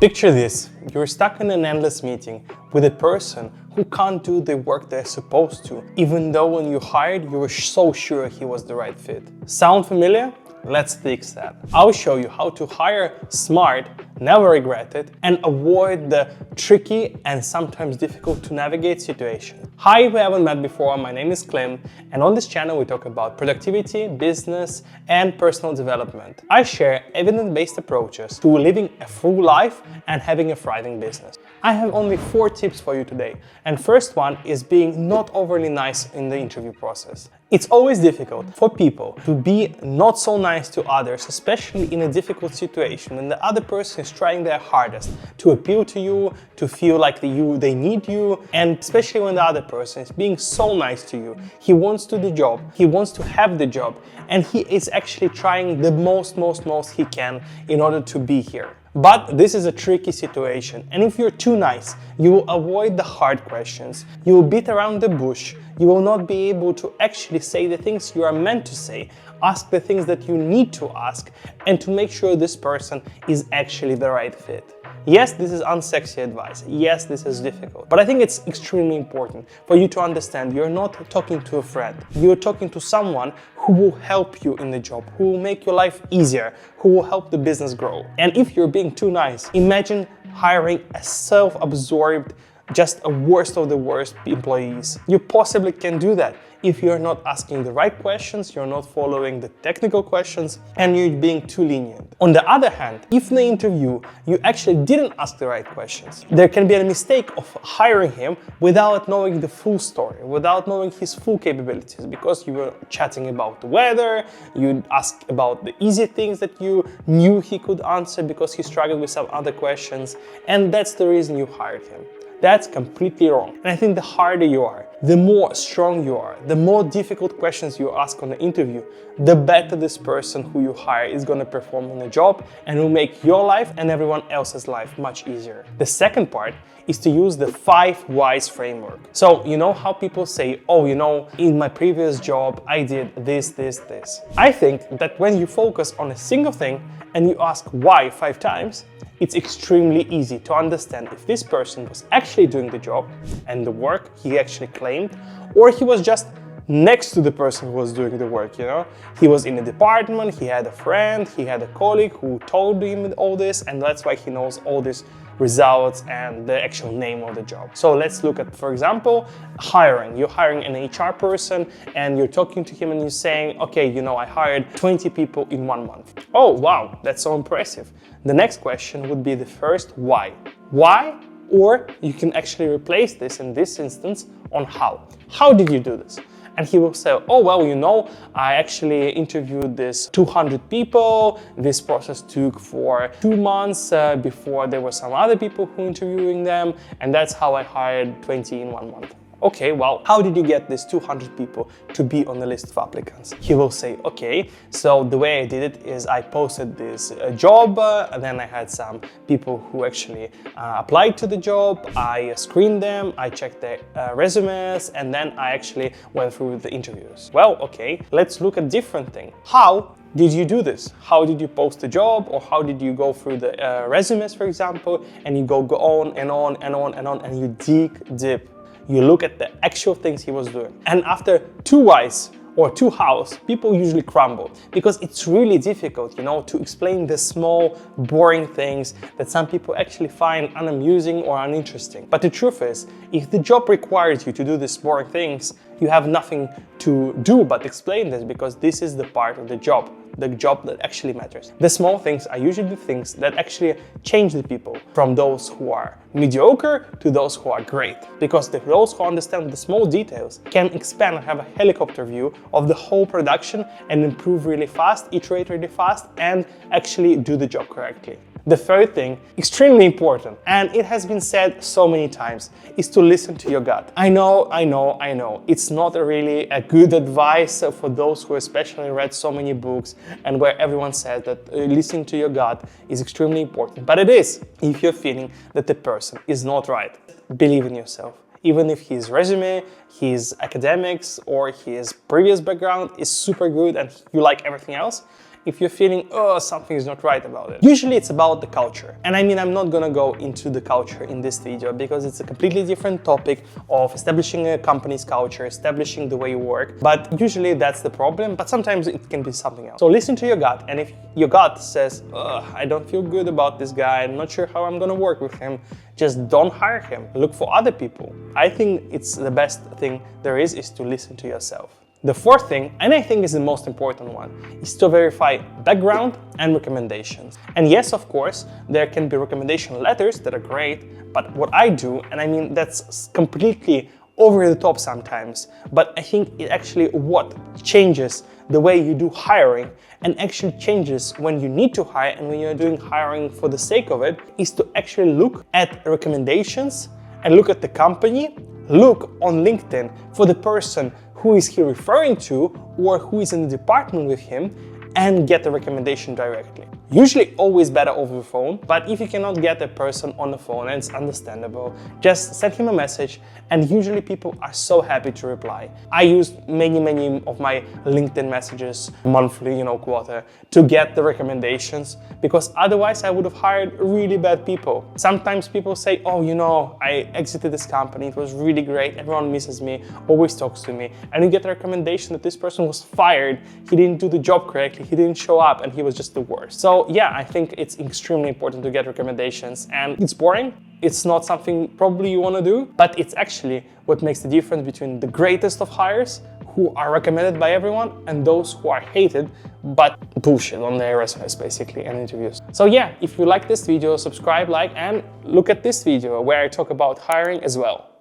Picture this, you're stuck in an endless meeting with a person who can't do the work they're supposed to, even though when you hired, you were so sure he was the right fit. Sound familiar? Let's fix that. I'll show you how to hire smart, never regret it, and avoid the tricky and sometimes difficult to navigate situation. Hi, if we haven't met before, my name is Klim, and on this channel we talk about productivity, business, and personal development. I share evidence-based approaches to living a full life and having a thriving business. I have only 4 tips for you today, and first one is being not overly nice in the interview process. It's always difficult for people to be not so nice to others, especially in a difficult situation when the other person is trying their hardest to appeal to you, to feel like they need you, and especially when the other person is being so nice to you. He wants to do the job, he wants to have the job, and he is actually trying the most he can in order to be here. But this is a tricky situation, and if you're too nice, you will avoid the hard questions, you will beat around the bush, you will not be able to actually say the things you are meant to say, ask the things that you need to ask, and to make sure this person is actually the right fit. Yes, this is unsexy advice. Yes, this is difficult. But I think it's extremely important for you to understand you're not talking to a friend. You're talking to someone who will help you in the job, who will make your life easier, who will help the business grow. And if you're being too nice, imagine hiring a self-absorbed, just a worst of the worst employees. You possibly can do that if you're not asking the right questions, you're not following the technical questions, and you're being too lenient. On the other hand, if in the interview you actually didn't ask the right questions, there can be a mistake of hiring him without knowing the full story, without knowing his full capabilities, because you were chatting about the weather, you asked about the easy things that you knew he could answer because he struggled with some other questions, and that's the reason you hired him. That's completely wrong. And I think the harder you are, the more strong you are, the more difficult questions you ask on the interview, the better this person who you hire is going to perform on the job and will make your life and everyone else's life much easier. The second part is to use the 5 whys framework. So, you know how people say, oh, you know, in my previous job, I did this. I think that when you focus on a single thing and you ask why 5 times, it's extremely easy to understand if this person was actually doing the job and the work he actually claimed, or he was just next to the person who was doing the work, you know? He was in a department, he had a friend, he had a colleague who told him all this, and that's why he knows all these results and the actual name of the job. So let's look at, for example, hiring. You're hiring an HR person and you're talking to him and you're saying, okay, you know, I hired 20 people in 1 month. Oh, wow, that's so impressive. The next question would be the first why. Why? Or you can actually replace this in this instance on how. How did you do this? And he will say, oh, well, you know, I actually interviewed this 200 people. This process took for 2 months before there were some other people who were interviewing them. And that's how I hired 20 in 1 month. Okay, well, how did you get these 200 people to be on the list of applicants? He will say, okay, so the way I did it is I posted this job, and then I had some people who actually applied to the job, I screened them, I checked their resumes, and then I actually went through the interviews. Well, okay, let's look at different thing. How did you do this? How did you post the job, or how did you go through the resumes, for example, and you go on and on and on and on, and you dig deep. You look at the actual things he was doing. And after 2 whys or 2 hows, people usually crumble because it's really difficult, you know, to explain the small, boring things that some people actually find unamusing or uninteresting. But the truth is, if the job requires you to do these boring things, you have nothing to do but explain this, because this is the part of the job that actually matters. The small things are usually the things that actually change the people from those who are mediocre to those who are great. Because those who understand the small details can expand and have a helicopter view of the whole production and improve really fast, iterate really fast, and actually do the job correctly. The third thing, extremely important, and it has been said so many times, is to listen to your gut. I know. It's not really a good advice for those who especially read so many books and where everyone says that listening to your gut is extremely important. But it is, if you're feeling that the person is not right. Believe in yourself. Even if his resume, his academics, or his previous background is super good and you like everything else, if you're feeling, oh, something is not right about it. Usually it's about the culture. And I mean, I'm not gonna go into the culture in this video because it's a completely different topic of establishing a company's culture, establishing the way you work. But usually that's the problem, but sometimes it can be something else. So listen to your gut. And if your gut says, I don't feel good about this guy, I'm not sure how I'm gonna work with him, just don't hire him. Look for other people. I think it's the best thing there is to listen to yourself. The fourth thing, and I think is the most important one, is to verify background and recommendations. And yes, of course, there can be recommendation letters that are great, but what I do, and I mean that's completely over the top sometimes, but I think it actually what changes the way you do hiring and actually changes when you need to hire and when you're doing hiring for the sake of it, is to actually look at recommendations and look at the company, look on LinkedIn for the person who is he referring to or who is in the department with him, and get the recommendation directly. Usually always better over the phone, but if you cannot get a person on the phone, and it's understandable, just send him a message, and usually people are so happy to reply. I use many of my LinkedIn messages monthly, quarter, to get the recommendations, because otherwise I would have hired really bad people. Sometimes people say, oh, I exited this company, it was really great, everyone misses me, always talks to me, and you get a recommendation that this person was fired, he didn't do the job correctly, he didn't show up, and he was just the worst. So yeah, I think it's extremely important to get recommendations, and it's boring. It's not something probably you want to do, but it's actually what makes the difference between the greatest of hires who are recommended by everyone and those who are hated but bullshit on their resumes basically and interviews. So yeah, if you like this video, subscribe, like, and look at this video where I talk about hiring as well.